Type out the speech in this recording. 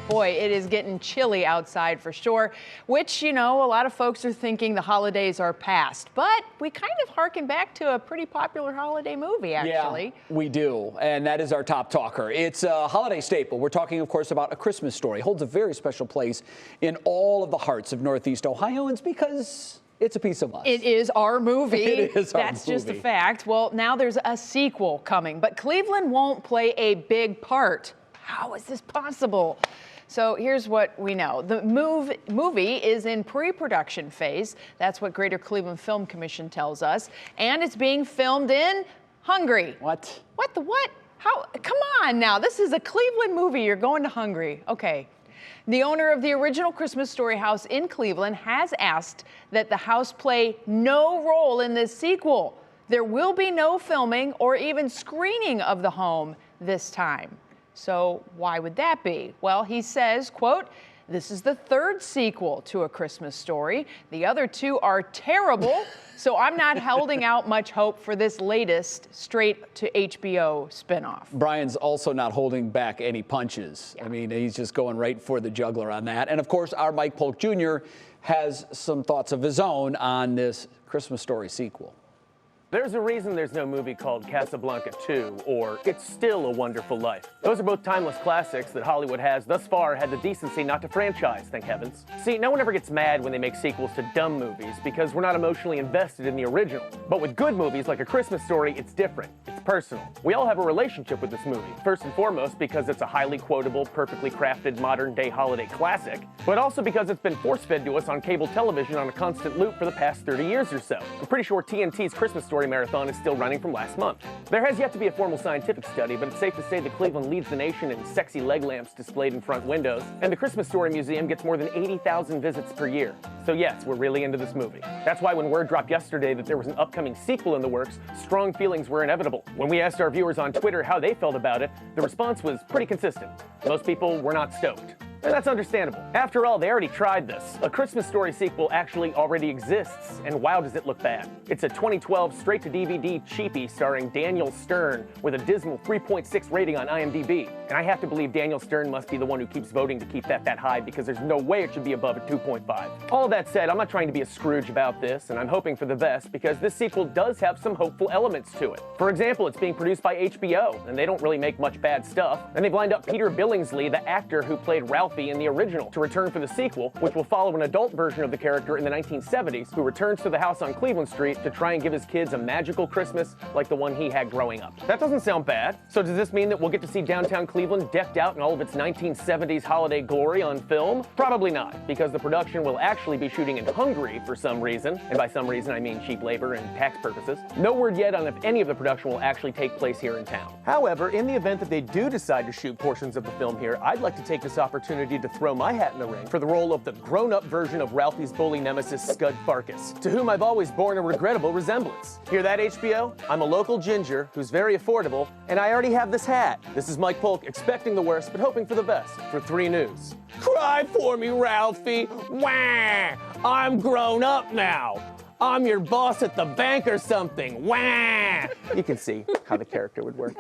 boy, it is getting chilly outside for sure, which, you know, a lot of folks are thinking the holidays are past. But we kind of harken back to a pretty popular holiday movie, actually. Yeah, we do. And that is our top talker. It's a holiday staple. We're talking, of course, about A Christmas Story. It holds a very special place in all of the hearts of Northeast Ohioans because it's a piece of us. It is our movie. It is our That's movie. just a fact. Well, now there's a sequel coming, but Cleveland won't play a big part. How is this possible? So here's what we know. The movie is in pre-production phase. That's what Greater Cleveland Film Commission tells us. And it's being filmed in Hungary. What? What the what? How? Come on now. This is a Cleveland movie. You're going to Hungary. Okay. The owner of the original Christmas Story house in Cleveland has asked that the house play no role in this sequel. There will be no filming or even screening of the home this time. So why would that be? Well, he says, quote, "This is the third sequel to A Christmas Story. The other two are terrible, so I'm not holding out much hope for this latest straight to HBO spinoff." Brian's also not holding back any punches. Yeah. I mean, he's just going right for the juggler on that. And of course, our Mike Polk Jr. has some thoughts of his own on this Christmas Story sequel. There's a reason there's no movie called Casablanca 2 or It's Still a Wonderful Life. Those are both timeless classics that Hollywood has thus far had the decency not to franchise, thank heavens. See, no one ever gets mad when they make sequels to dumb movies because we're not emotionally invested in the original. But with good movies like A Christmas Story, it's different. It's personal. We all have a relationship with this movie, first and foremost because it's a highly quotable, perfectly crafted modern-day holiday classic, but also because it's been force-fed to us on cable television on a constant loop for the past 30 years or so. I'm pretty sure TNT's Christmas Story marathon is still running from last month. There has yet to be a formal scientific study, but it's safe to say that Cleveland leads the nation in sexy leg lamps displayed in front windows, and the Christmas Story Museum gets more than 80,000 visits per year. So yes, we're really into this movie. That's why when word dropped yesterday that there was an upcoming sequel in the works, strong feelings were inevitable. When we asked our viewers on Twitter how they felt about it, the response was pretty consistent. Most people were not stoked. And that's understandable. After all, they already tried this. A Christmas Story sequel actually already exists, and wow does it look bad. It's a 2012 straight-to-DVD cheapie starring Daniel Stern with a dismal 3.6 rating on IMDb. And I have to believe Daniel Stern must be the one who keeps voting to keep that high because there's no way it should be above a 2.5. All of that said, I'm not trying to be a Scrooge about this, and I'm hoping for the best because this sequel does have some hopeful elements to it. For example, it's being produced by HBO, and they don't really make much bad stuff. And they've lined up Peter Billingsley, the actor who played Ralphie in the original, to return for the sequel, which will follow an adult version of the character in the 1970s who returns to the house on Cleveland Street to try and give his kids a magical Christmas like the one he had growing up. That doesn't sound bad. So does this mean that we'll get to see downtown Cleveland decked out in all of its 1970s holiday glory on film? Probably not, because the production will actually be shooting in Hungary for some reason, and by some reason I mean cheap labor and tax purposes. No word yet on if any of the production will actually take place here in town. However, in the event that they do decide to shoot portions of the film here, I'd like to take this opportunity to throw my hat in the ring for the role of the grown-up version of Ralphie's bully nemesis, Scud Farkas, to whom I've always borne a regrettable resemblance. Hear that, HBO? I'm a local ginger who's very affordable, and I already have this hat. This is Mike Polk, expecting the worst, but hoping for the best, for 3 News. Cry for me, Ralphie. Wah! I'm grown up now. I'm your boss at the bank or something. Wah! You can see how the character would work.